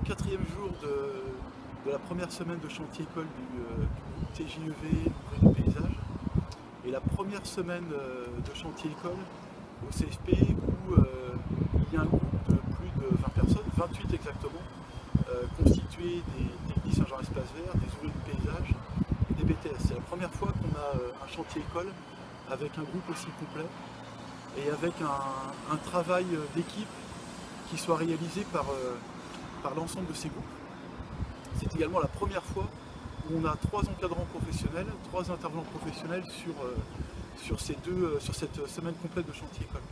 4e jour de la première semaine de chantier école du TJEV Ouvrier du paysage et la première semaine de chantier école au CFP où il y a un groupe de plus de 20 personnes, 28 exactement, constitué des techniciens genre espace vert, des ouvriers du paysage et des BTS. C'est la première fois qu'on a un chantier école avec un groupe aussi complet et avec un travail d'équipe qui soit réalisé par l'ensemble de ces groupes. C'est également la première fois où on a 3 encadrants professionnels, 3 intervenants professionnels sur cette semaine complète de chantier école.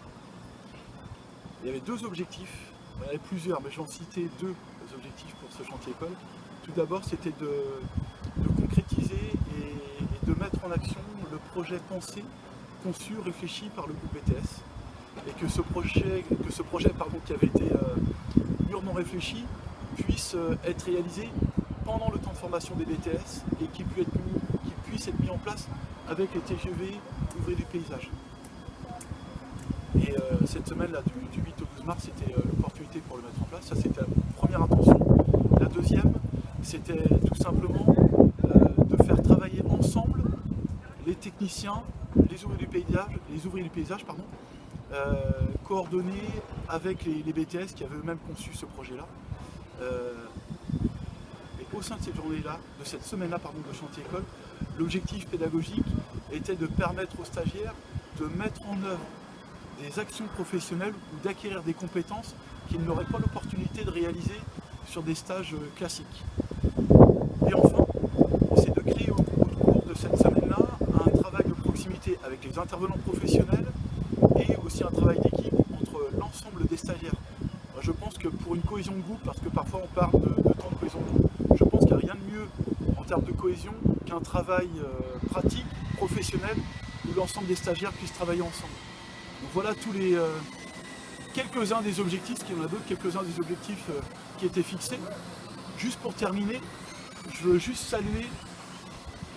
Il y avait 2 objectifs, il y en avait plusieurs, mais j'en citais 2 objectifs pour ce chantier école. Tout d'abord, c'était de concrétiser et de mettre en action le projet pensé, conçu, réfléchi par le groupe BTS. Et que ce projet qui avait été mûrement réfléchi puisse être réalisé pendant le temps de formation des BTS et qu'il puisse être mis en place avec les TGV ouvriers du paysage. Et cette semaine-là, du 8 au 12 mars, c'était l'opportunité pour le mettre en place. Ça, c'était la première intention. La deuxième, c'était tout simplement de faire travailler ensemble les techniciens, les ouvriers du paysage, coordonnés avec les BTS qui avaient eux-mêmes conçu ce projet-là. Et au sein de cette journée-là, de cette semaine-là de chantier école, l'objectif pédagogique était de permettre aux stagiaires de mettre en œuvre des actions professionnelles ou d'acquérir des compétences qu'ils n'auraient pas l'opportunité de réaliser sur des stages classiques. Et enfin, c'est de créer au cours de cette semaine-là un travail de proximité avec les intervenants professionnels et aussi un travail d'équipe entre l'ensemble des stagiaires. Je pense que pour une cohésion de groupe, parce que parfois on parle de temps de cohésion de groupe, je pense qu'il n'y a rien de mieux en termes de cohésion qu'un travail pratique, professionnel, où l'ensemble des stagiaires puissent travailler ensemble. Donc voilà tous les quelques-uns des objectifs, parce qu'il y en a d'autres, quelques-uns des objectifs qui étaient fixés. Juste pour terminer, je veux juste saluer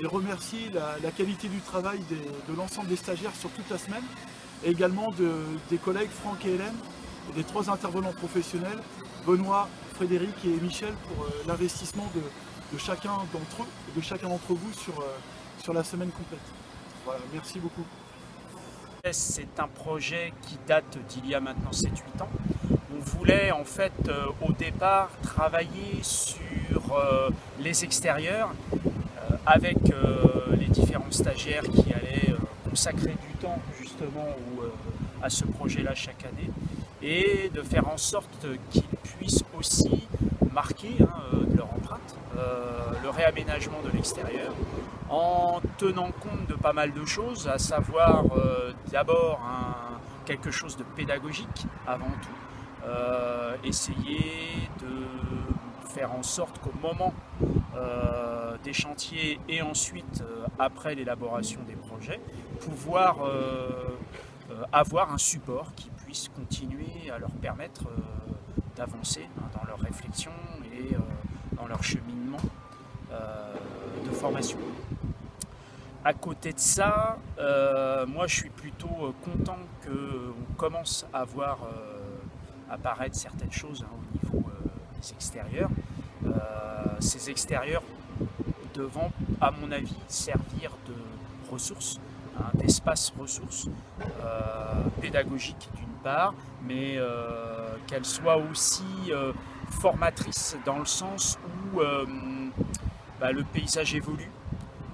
et remercier la qualité du travail de l'ensemble des stagiaires sur toute la semaine, et également des collègues Franck et Hélène, et des 3 intervenants professionnels, Benoît, Frédéric et Michel, pour l'investissement de chacun d'entre eux, et de chacun d'entre vous sur la semaine complète. Voilà, merci beaucoup. C'est un projet qui date d'il y a maintenant 7-8 ans. On voulait en fait au départ travailler sur les extérieurs avec les différents stagiaires qui allaient consacrer du temps justement à ce projet-là chaque année et de faire en sorte qu'ils puissent aussi marquer de leur empreinte le réaménagement de l'extérieur en tenant compte de pas mal de choses, à savoir d'abord quelque chose de pédagogique avant tout, essayer de faire en sorte qu'au moment des chantiers et ensuite après l'élaboration des projets, pouvoir avoir un support qui puisse continuer à leur permettre d'avancer dans leur réflexion et dans leur cheminement de formation. À côté de ça, moi je suis plutôt content qu'on commence à voir apparaître certaines choses au niveau des extérieurs. Ces extérieurs devant, à mon avis, servir de ressources, d'espace ressources pédagogiques d'une part, mais qu'elles soient aussi formatrices dans le sens où le paysage évolue.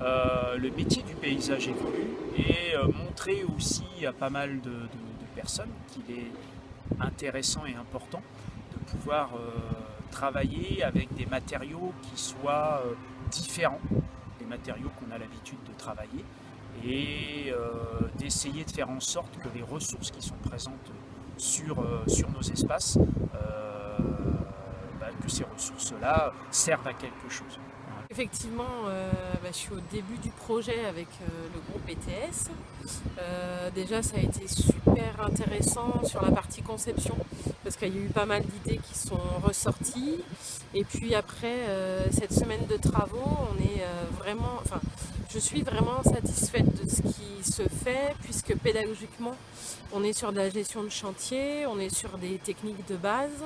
Le métier du paysage évolue et montrer aussi à pas mal de personnes qu'il est intéressant et important de pouvoir travailler avec des matériaux qui soient différents des matériaux qu'on a l'habitude de travailler et d'essayer de faire en sorte que les ressources qui sont présentes sur nos espaces, que ces ressources-là servent à quelque chose. Effectivement, je suis au début du projet avec le groupe BTS. Déjà, ça a été super hyper intéressant sur la partie conception parce qu'il y a eu pas mal d'idées qui sont ressorties. Et puis après cette semaine de travaux, je suis vraiment satisfaite de ce qui se fait puisque pédagogiquement, on est sur de la gestion de chantier, on est sur des techniques de base,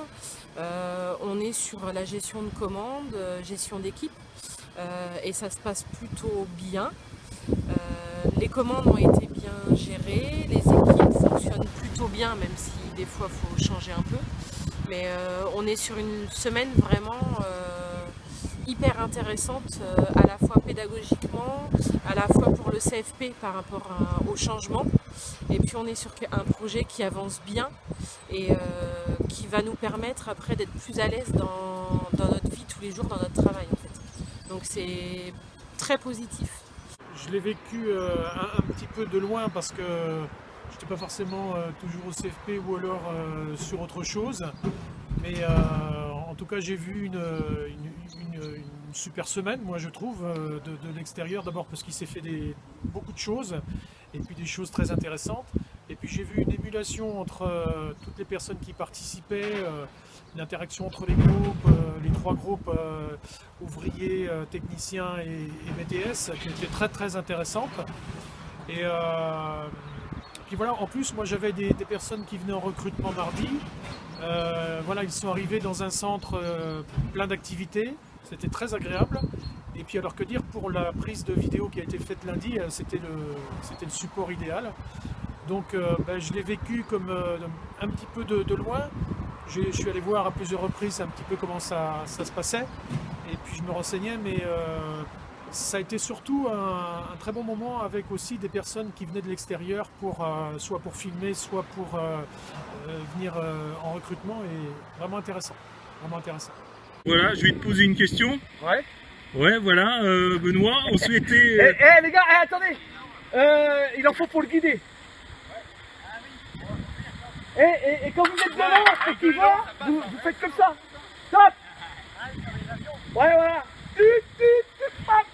on est sur la gestion de commandes, gestion d'équipe et ça se passe plutôt bien. Les commandes ont été bien gérées, les équipes fonctionnent plutôt bien, même si des fois il faut changer un peu. Mais on est sur une semaine vraiment hyper intéressante, à la fois pédagogiquement, à la fois pour le CFP par rapport au changement. Et puis on est sur un projet qui avance bien et qui va nous permettre après d'être plus à l'aise dans notre vie tous les jours, dans notre travail en fait. Donc c'est très positif. Je l'ai vécu un petit peu de loin parce que je n'étais pas forcément toujours au CFP ou alors sur autre chose. Mais en tout cas, j'ai vu une super semaine, moi je trouve, de l'extérieur. D'abord parce qu'il s'est fait beaucoup de choses et puis des choses très intéressantes. Et puis j'ai vu une émulation entre toutes les personnes qui participaient, une interaction entre les groupes, les trois groupes ouvriers, techniciens et BTS qui était très très intéressante. Et puis voilà, en plus moi j'avais des personnes qui venaient en recrutement mardi. Voilà, ils sont arrivés dans un centre plein d'activités, c'était très agréable. Et puis alors que dire pour la prise de vidéo qui a été faite lundi, c'était le support idéal. Donc je l'ai vécu comme un petit peu de loin. Je suis allé voir à plusieurs reprises un petit peu comment ça se passait. Et puis je me renseignais, mais ça a été surtout un très bon moment avec aussi des personnes qui venaient de l'extérieur soit pour filmer, soit pour venir en recrutement. Et vraiment intéressant. Vraiment intéressant. Voilà, je vais te poser une question. Ouais. Ouais, voilà, Benoît, on souhaitait... Les gars, attendez, il en faut pour le guider. Et quand vous êtes devant et qu'il va, vous faites comme ça. Stop. Ouais, voilà. Hop.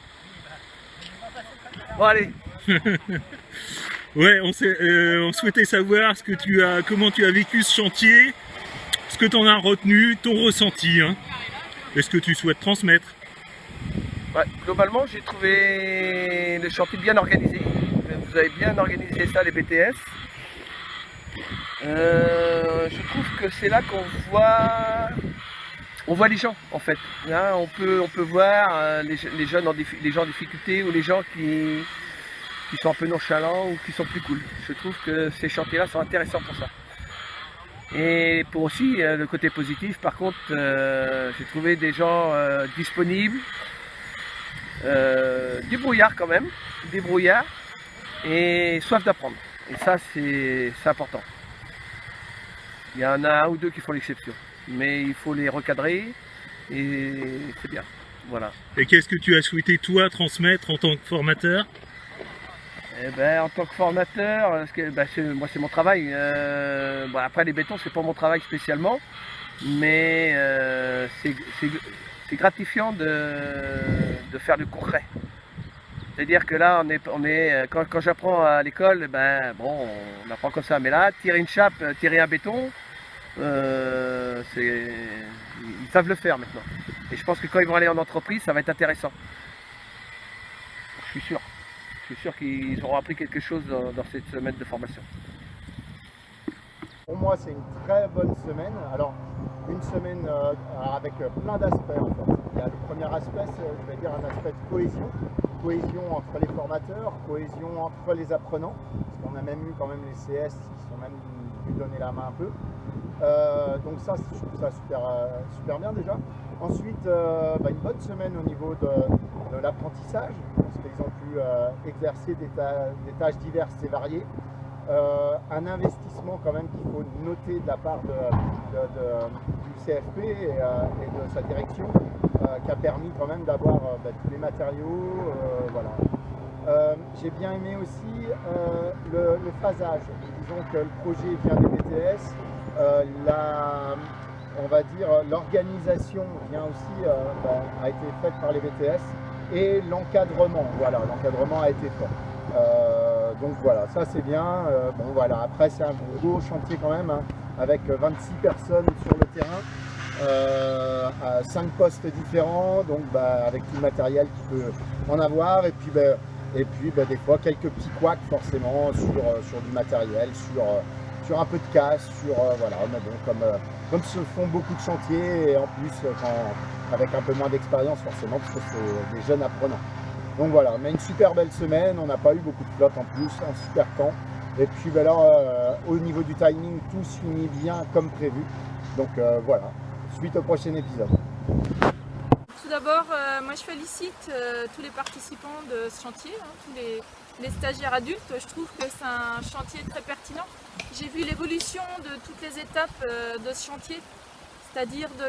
Bon, allez. Ouais, on souhaitait savoir comment tu as vécu ce chantier, ce que tu en as retenu, ton ressenti. Hein. Est-ce que tu souhaites transmettre? Ouais, globalement, j'ai trouvé le chantier bien organisé. Vous avez bien organisé ça, les BTS. Je trouve que c'est là qu'on voit les gens en fait. Là, on peut voir les gens en difficulté ou les gens qui sont un peu nonchalants ou qui sont plus cool. Je trouve que ces chantiers-là sont intéressants pour ça. Et pour aussi le côté positif, par contre, j'ai trouvé des gens disponibles, débrouillards quand même, débrouillards et soif d'apprendre. Et ça, c'est important. Il y en a un ou deux qui font l'exception, mais il faut les recadrer et c'est bien. Voilà. Et qu'est-ce que tu as souhaité toi transmettre en tant que formateur? Eh ben, en tant que formateur, moi c'est mon travail. Après les bétons, c'est pas mon travail spécialement, mais c'est gratifiant de faire du concret. C'est-à-dire que là, quand j'apprends à l'école, on apprend comme ça. Mais là, tirer une chape, tirer un béton, ils savent le faire maintenant. Et je pense que quand ils vont aller en entreprise, ça va être intéressant. Je suis sûr. Je suis sûr qu'ils auront appris quelque chose dans cette semaine de formation. Pour moi, c'est une très bonne semaine. Alors, une semaine avec plein d'aspects en fait. Il y a le premier aspect, je vais dire un aspect de cohésion. Cohésion entre les formateurs, cohésion entre les apprenants, parce qu'on a même eu quand même les CS qui sont même pu donner la main un peu. Donc ça, je trouve ça super bien déjà. Ensuite, une bonne semaine au niveau de l'apprentissage, parce qu'ils ont pu exercer des tâches diverses et variées. Un investissement quand même qu'il faut noter de la part du CFP et de sa direction, qui a permis quand même d'avoir tous les matériaux. Voilà. J'ai bien aimé aussi le phasage. Disons que le projet vient des BTS, on va dire l'organisation vient aussi, a été faite par les BTS et l'encadrement, voilà, l'encadrement a été fait. Donc voilà, ça c'est bien. Bon voilà, après c'est un gros chantier quand même, hein, avec 26 personnes sur le terrain, à 5 postes différents, donc avec tout le matériel qu'il peut en avoir, et puis des fois quelques petits couacs forcément sur du matériel, sur un peu de casse, voilà, mais bon, comme se font beaucoup de chantiers, et en plus avec un peu moins d'expérience forcément, parce que c'est des jeunes apprenants. Donc voilà, mais une super belle semaine, on n'a pas eu beaucoup de flotte en plus, un super temps. Et puis au niveau du timing, tout se finit bien comme prévu. Donc voilà, suite au prochain épisode. Tout d'abord, moi je félicite tous les participants de ce chantier, hein, tous les stagiaires adultes. Je trouve que c'est un chantier très pertinent. J'ai vu l'évolution de toutes les étapes de ce chantier, c'est-à-dire de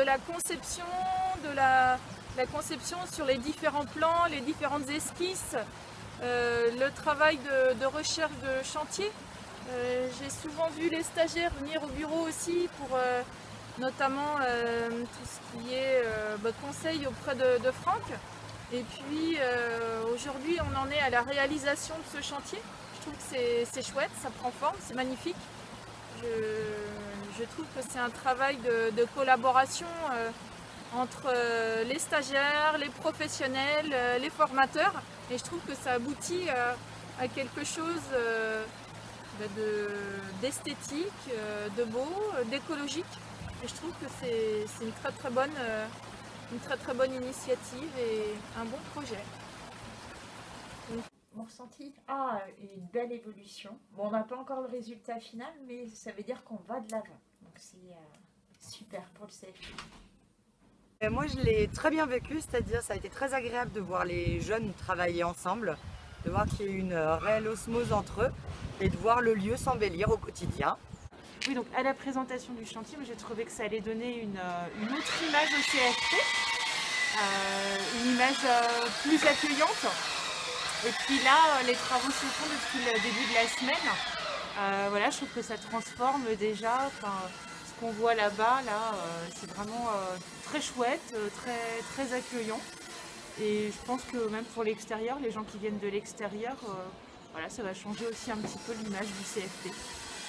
la conception, la conception sur les différents plans, les différentes esquisses, le travail de recherche de chantier. J'ai souvent vu les stagiaires venir au bureau aussi pour notamment tout ce qui est conseil auprès de Franck. Et puis aujourd'hui on en est à la réalisation de ce chantier. Je trouve que c'est chouette, ça prend forme, c'est magnifique. Je trouve que c'est un travail de collaboration entre les stagiaires, les professionnels, les formateurs, et je trouve que ça aboutit à quelque chose d'esthétique, de beau, d'écologique, et je trouve que c'est une très très bonne initiative et un bon projet. Mon ressenti, une belle évolution. Bon, on n'a pas encore le résultat final, mais ça veut dire qu'on va de l'avant, donc c'est super pour le CFP. Moi je l'ai très bien vécu, c'est-à-dire ça a été très agréable de voir les jeunes travailler ensemble, de voir qu'il y a eu une réelle osmose entre eux et de voir le lieu s'embellir au quotidien. Oui, donc à la présentation du chantier, j'ai trouvé que ça allait donner une autre image au CFP, une image plus accueillante. Et puis là, les travaux se font depuis le début de la semaine. Voilà, je trouve que ça transforme déjà. Ce qu'on voit là-bas, c'est vraiment très chouette, très accueillant. Et je pense que même pour l'extérieur, les gens qui viennent de l'extérieur, voilà, ça va changer aussi un petit peu l'image du CFP.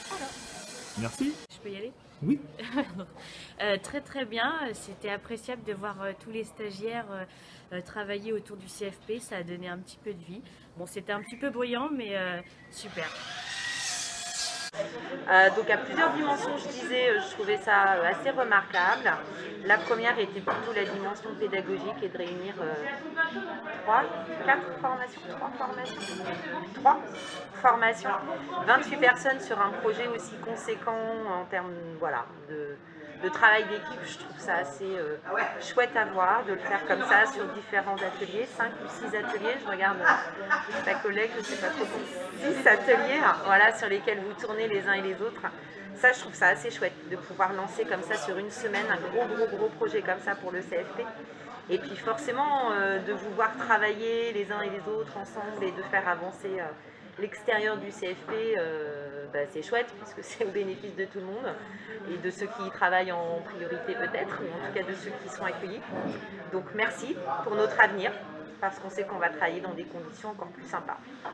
Voilà. Merci. Je peux y aller? Oui. Très bien, c'était appréciable de voir tous les stagiaires travailler autour du CFP, ça a donné un petit peu de vie. Bon, c'était un petit peu bruyant, mais super. Donc à plusieurs dimensions, je disais, je trouvais ça assez remarquable. La première était plutôt la dimension pédagogique et de réunir 3 formations, 28 personnes sur un projet aussi conséquent en termes de travail d'équipe. Je trouve ça assez chouette à voir, de le faire comme ça sur différents ateliers, 5 ou 6 ateliers. Je regarde ta collègue, je ne sais pas trop, 6 ateliers voilà, sur lesquels vous tournez les uns et les autres. Ça, je trouve ça assez chouette de pouvoir lancer comme ça sur une semaine un gros projet comme ça pour le CFP. Et puis forcément, de vous voir travailler les uns et les autres ensemble et de faire avancer l'extérieur du CFP, c'est chouette puisque c'est au bénéfice de tout le monde et de ceux qui y travaillent en priorité peut-être, ou en tout cas de ceux qui sont accueillis. Donc merci pour notre avenir parce qu'on sait qu'on va travailler dans des conditions encore plus sympas.